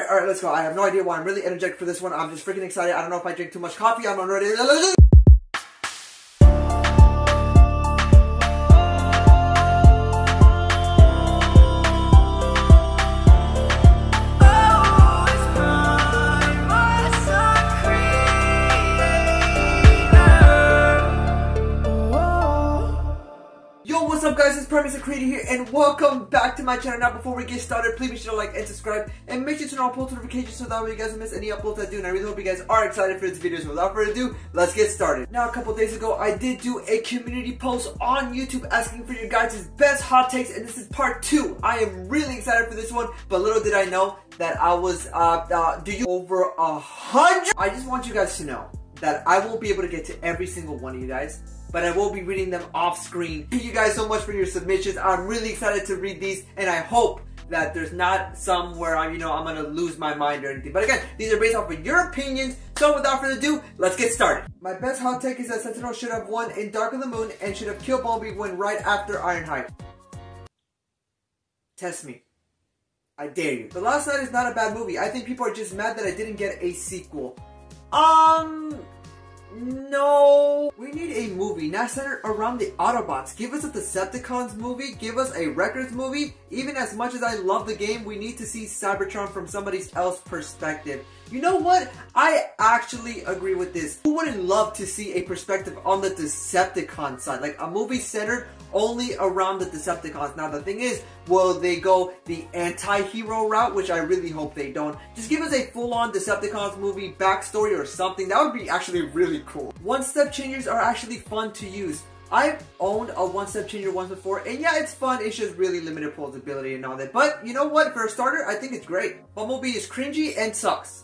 Alright, let's go. I have no idea why I'm really energetic for this one. I'm just freaking excited. I don't know if I drink too much coffee. I'm ready. What's up guys, it's Powerdirector Creator here and welcome back to my channel. Now before we get started, please be sure to like and subscribe and make sure to turn on post notifications so that way you guys don't miss any uploads I do, and I really hope you guys are excited for this video. So without further ado, let's get started. Now a couple days ago I did do a community post on YouTube asking for your guys' best hot takes, and this is part 2. I am really excited for this one, but little did I know that I was over 100. I just want you guys to know that I won't be able to get to every single one of you guys, but I will be reading them off screen. Thank you guys so much for your submissions. I'm really excited to read these, and I hope that there's not some where I'm gonna lose my mind or anything. But again, these are based off of your opinions, so without further ado, let's get started. My best hot take is that Sentinel should have won in Dark of the Moon and should have killed Bumblebee when right after Ironhide. Test me. I dare you. The Last Night is not a bad movie. I think people are just mad that I didn't get a sequel. No. We need a movie not centered around the Autobots. Give us a Decepticons movie. Give us a Records movie. Even as much as I love the game, we need to see Cybertron from somebody else's perspective. You know what? I actually agree with this. Who wouldn't love to see a perspective on the Decepticon side? Like a movie centered only around the Decepticons. Now the thing is, will they go the anti-hero route? Which I really hope they don't. Just give us a full-on Decepticons movie backstory or something. That would be actually really cool. One-step changers are actually fun to use. I've owned a one-step changer once before, and yeah, it's fun. It's just really limited posability and all that. But you know what? For a starter, I think it's great. Bumblebee is cringy and sucks.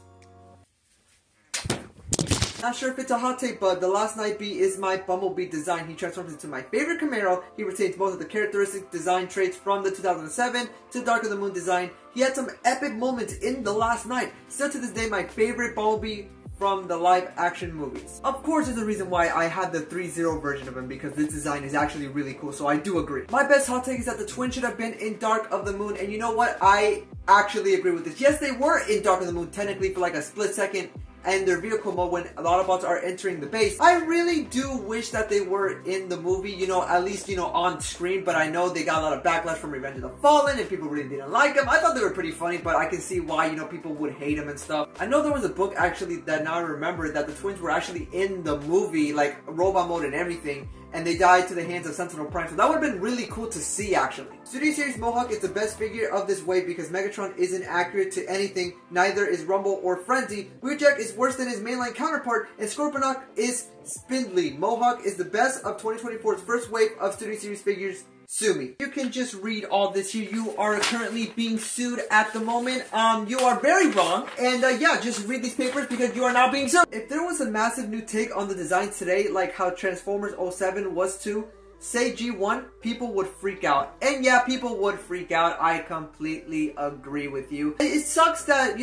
Not sure if it's a hot take, but the Last Night Bee is my Bumblebee design. He transforms into my favorite Camaro. He retains most of the characteristic design traits from the 2007 to Dark of the Moon design. He had some epic moments in The Last Night. Still to this day, my favorite Bumblebee from the live action movies. Of course, there's a reason why I had the 3.0 version of him, because this design is actually really cool, so I do agree. My best hot take is that the twins should have been in Dark of the Moon, and you know what? I actually agree with this. Yes, they were in Dark of the Moon technically for like a split second, and their vehicle mode when the Autobots are entering the base. I really do wish that they were in the movie, at least, on screen, but I know they got a lot of backlash from Revenge of the Fallen, and people really didn't like them. I thought they were pretty funny, but I can see why, people would hate them and stuff. I know there was a book, actually, that now I remember, that the twins were actually in the movie, like, robot mode and everything, and they died to the hands of Sentinel Prime, so that would have been really cool to see, actually. Studio Series Mohawk is the best figure of this wave because Megatron isn't accurate to anything, neither is Rumble or Frenzy. Wheeljack is worse than his mainline counterpart, and Scorponok is spindly. Mohawk is the best of 2024's first wave of Studio Series figures. Sue me. You can just read all this here. You are currently being sued at the moment. You are very wrong. And yeah, just read these papers because you are now being sued. If there was a massive new take on the design today, like how Transformers 07 was to, say G1, people would freak out. And yeah, people would freak out. I completely agree with you. It sucks that,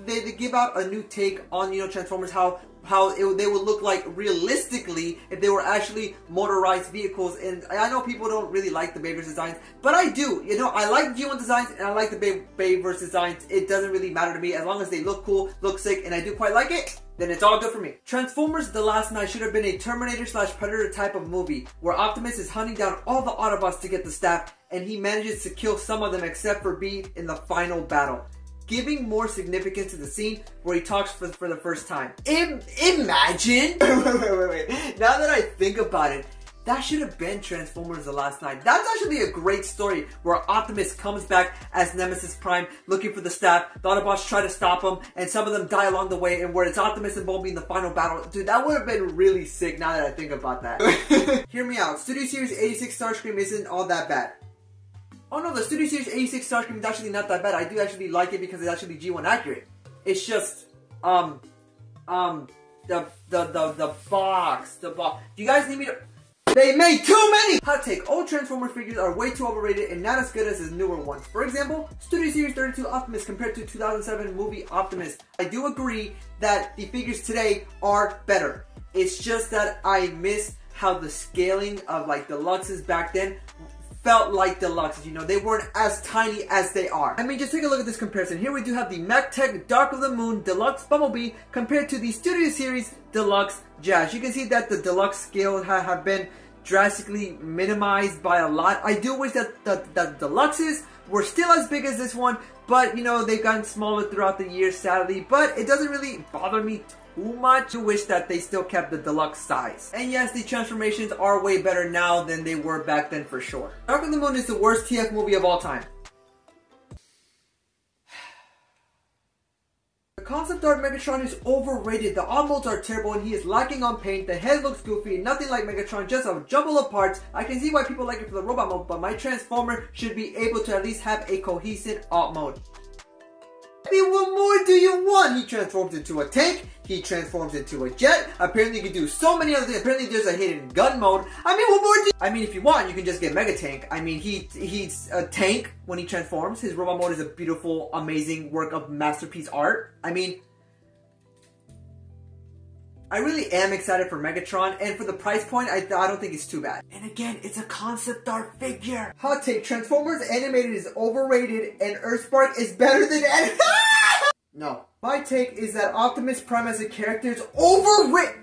they give out a new take on, Transformers, they would look like realistically if they were actually motorized vehicles. And I know people don't really like the Bayverse designs, but I do. I like the G1 designs and I like the Bayverse designs. It doesn't really matter to me as long as they look cool, look sick, and I do quite like it. Then it's all good for me. Transformers The Last Night should have been a Terminator/Predator type of movie, where Optimus is hunting down all the Autobots to get the staff, and he manages to kill some of them except for B in the final battle, giving more significance to the scene where he talks for the first time. Imagine! wait. Now that I think about it, that should have been Transformers The Last Night. That's actually a great story where Optimus comes back as Nemesis Prime looking for the staff. The Autobots try to stop him and some of them die along the way, and where it's Optimus and Bumblebee in the final battle. Dude, that would have been really sick now that I think about that. Hear me out. Studio Series 86 Starscream isn't all that bad. Oh no, the Studio Series 86 Starscream is actually not that bad. I do actually like it because it's actually G1 accurate. It's just, the box. Do you guys need me to... They made too many! Hot take, old Transformer figures are way too overrated and not as good as his newer ones. For example, Studio Series 32 Optimus compared to 2007 movie Optimus. I do agree that the figures today are better. It's just that I miss how the scaling of like deluxes back then felt like deluxes, you know, they weren't as tiny as they are. I mean, just take a look at this comparison. Here we do have the MechTech Dark of the Moon Deluxe Bumblebee compared to the Studio Series Deluxe Jazz. You can see that the deluxe scale have been drastically minimized by a lot. I do wish that the deluxes were still as big as this one, but you know, they've gotten smaller throughout the years, sadly, but it doesn't really bother me too much. I wish that they still kept the deluxe size. And yes, the transformations are way better now than they were back then for sure. Dark of the Moon is the worst TF movie of all time. The concept art Megatron is overrated, the art molds are terrible and he is lacking on paint, the head looks goofy, nothing like Megatron, just a jumble of parts. I can see why people like it for the robot mode, but my Transformer should be able to at least have a cohesive art mode. I mean, what more do you want? He transforms into a tank, he transforms into a jet, apparently you can do so many other things, apparently there's a hidden gun mode. I mean, what more do you... I mean, if you want, you can just get Mega Tank. I mean, he's a tank when he transforms. His robot mode is a beautiful, amazing work of masterpiece art. I mean, I really am excited for Megatron, and for the price point, I don't think it's too bad. And again, it's a concept art figure. Hot take, Transformers Animated is overrated, and Earthspark is better than any... No. My take is that Optimus Prime as a character is overrated.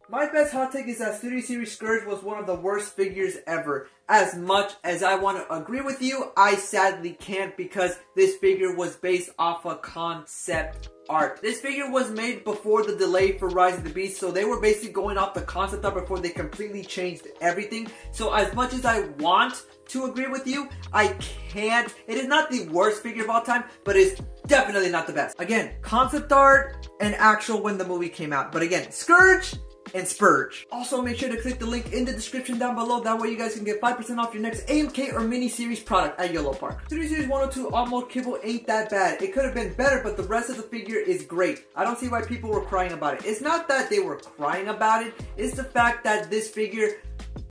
My best hot take is that Studio Series Scourge was one of the worst figures ever. As much as I want to agree with you, I sadly can't because this figure was based off a concept art. This figure was made before the delay for Rise of the Beast, so they were basically going off the concept art before they completely changed everything. So as much as I want to agree with you, I can't. It is not the worst figure of all time, but it's definitely not the best. Again, concept art and actual when the movie came out. But again, Scourge and Spurge. Also, make sure to click the link in the description down below. That way you guys can get 5% off your next AMK or mini-series product at Yellow Park. Studio Series 102 Art Kibble ain't that bad. It could have been better, but the rest of the figure is great. I don't see why people were crying about it. It's not that they were crying about it. It's the fact that this figure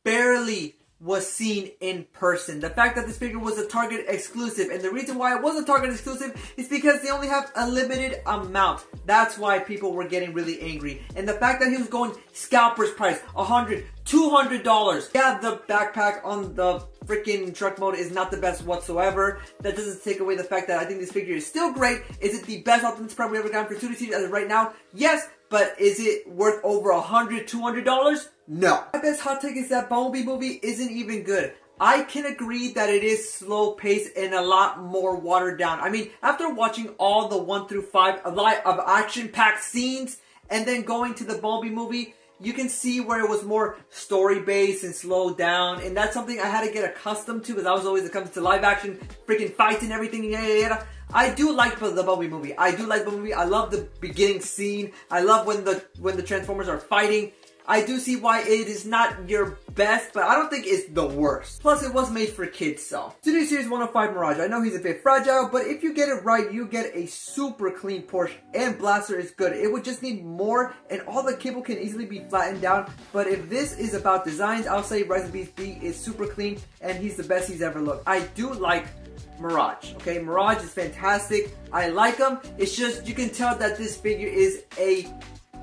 barely was seen in person. The fact that this figure was a Target exclusive, and the reason why it was a Target exclusive is because they only have a limited amount. That's why people were getting really angry. And the fact that he was going scalper's price, $100, $200. Yeah, the backpack on the freaking truck mode is not the best whatsoever. That doesn't take away the fact that I think this figure is still great. Is it the best Optimus Prime we ever gotten for Studio Series as of right now? Yes, but is it worth over $100, $200? No. My best hot take is that Bumblebee movie isn't even good. I can agree that it is slow paced and a lot more watered down. I mean, after watching all the 1 through 5 of action-packed scenes and then going to the Bumblebee movie, you can see where it was more story-based and slowed down, and that's something I had to get accustomed to because I was always accustomed to live-action, freaking fights and everything, yada. I do like the Bumblebee movie. I do like Bumblebee. I love the beginning scene. I love when the Transformers are fighting. I do see why it is not your best, but I don't think it's the worst. Plus, it was made for kids, so. Studio Series 105 Mirage. I know he's a bit fragile, but if you get it right, you get a super clean Porsche, and Blaster is good. It would just need more, and all the cable can easily be flattened down. But if this is about designs, I'll say Rise of the Beast B is super clean, and he's the best he's ever looked. I do like Mirage, okay? Mirage is fantastic. I like him. It's just, you can tell that this figure is a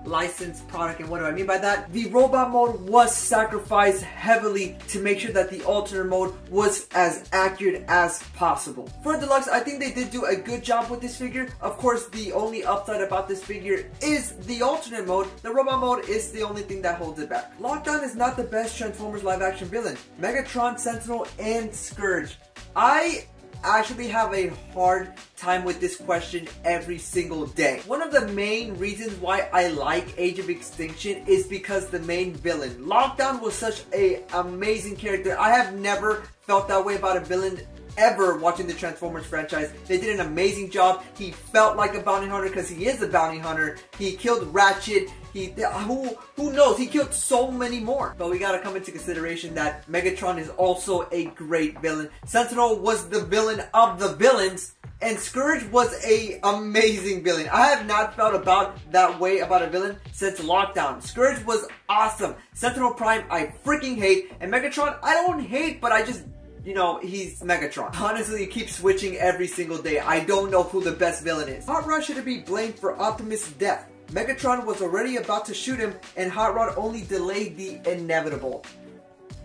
licensed product. And what do I mean by that? The robot mode was sacrificed heavily to make sure that the alternate mode was as accurate as possible. For Deluxe, I think they did do a good job with this figure. Of course, the only upside about this figure is the alternate mode. The robot mode is the only thing that holds it back. Lockdown is not the best Transformers live action villain. Megatron, Sentinel, and Scourge. I actually have a hard time with this question every single day. One of the main reasons why I like Age of Extinction is because the main villain. Lockdown was such an amazing character. I have never felt that way about a villain ever watching the Transformers franchise. They did an amazing job. He felt like a bounty hunter because he is a bounty hunter. He killed Ratchet. Who knows? He killed so many more. But we gotta come into consideration that Megatron is also a great villain. Sentinel was the villain of the villains, and Scourge was a amazing villain. I have not felt about that way about a villain since Lockdown. Scourge was awesome. Sentinel Prime, I freaking hate. And Megatron, I don't hate, but I just, you know, he's Megatron. Honestly, you keep switching every single day. I don't know who the best villain is. Hot Rod should be blamed for Optimus' death. Megatron was already about to shoot him, and Hot Rod only delayed the inevitable.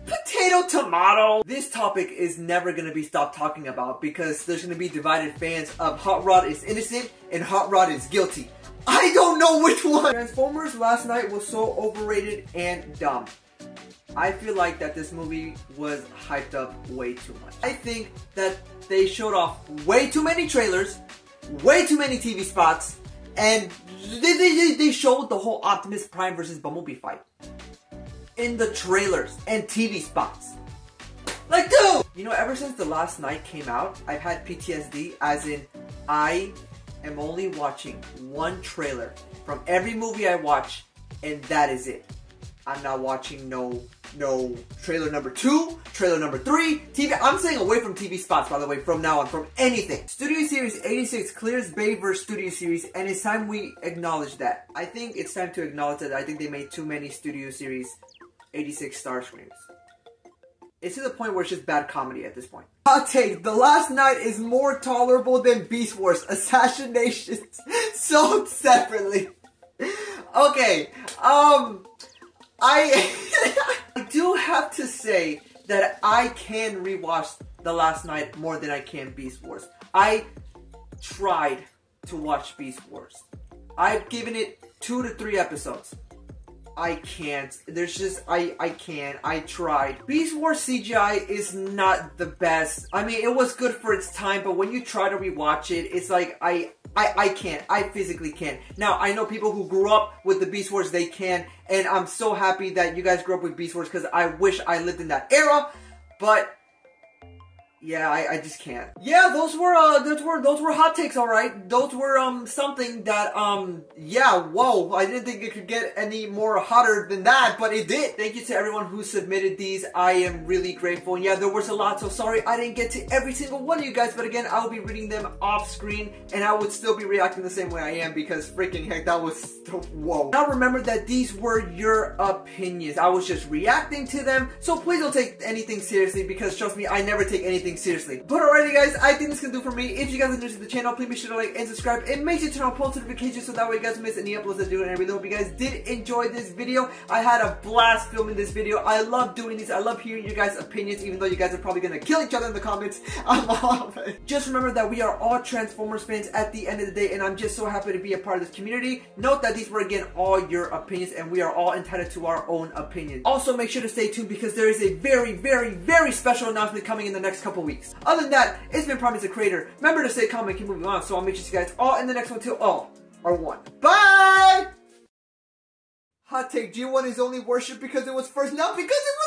Potato tomato! This topic is never going to be stopped talking about because there's going to be divided fans of Hot Rod is innocent and Hot Rod is guilty. I don't know which one! Transformers Last Night was so overrated and dumb. I feel like that this movie was hyped up way too much. I think that they showed off way too many trailers, way too many TV spots, and they showed the whole Optimus Prime versus Bumblebee fight in the trailers and TV spots. Like, dude! You know, ever since The Last Night came out, I've had PTSD, as in, I am only watching one trailer from every movie I watch, and that is it. I'm not watching no trailer number 2, trailer number 3, TV. I'm staying away from TV spots, by the way, from now on, from anything. Studio Series 86 clears Bay vs. Studio Series, and it's time we acknowledge that. I think it's time to acknowledge that I think they made too many Studio Series 86 Starscreams. It's to the point where it's just bad comedy at this point. Hot take, The Last Night is more tolerable than Beast Wars Assassinations sold separately. Okay, I do have to say that I can rewatch The Last Night more than I can Beast Wars. I tried to watch Beast Wars. I've given it 2 to 3 episodes. I can't. There's just, I can't. I tried. Beast Wars CGI is not the best. I mean, it was good for its time, but when you try to rewatch it, it's like, I can't. I physically can't. Now, I know people who grew up with the Beast Wars, they can, and I'm so happy that you guys grew up with Beast Wars because I wish I lived in that era, but yeah, I just can't. Yeah, those were hot takes, alright. Those were, something that, yeah, whoa. I didn't think it could get any more hotter than that, but it did. Thank you to everyone who submitted these. I am really grateful. And yeah, there was a lot, so sorry I didn't get to every single one of you guys, but again, I'll be reading them off screen, and I would still be reacting the same way I am because freaking heck, that was, whoa. Now remember that these were your opinions. I was just reacting to them, so please don't take anything seriously because trust me, I never take anything seriously. But alrighty guys, I think this can do for me. If you guys are new to the channel, please be sure to like and subscribe, and make sure to turn on post notifications so that way you guys don't miss any uploads I do. And I really hope you guys did enjoy this video. I had a blast filming this video. I love doing these. I love hearing your guys' opinions, even though you guys are probably gonna kill each other in the comments. I'm all of it. Just remember that we are all Transformers fans at the end of the day, and I'm just so happy to be a part of this community. Note that these were again all your opinions, and we are all entitled to our own opinions. Also, make sure to stay tuned because there is a very, very, very special announcement coming in the next couple weeks. Other than that, it's been Promise the Creator. Remember to stay calm and keep moving on, so I'll make sure you guys all in the next one till all are one. Bye! Hot take, G1 is only worshipped because it was first, not because it was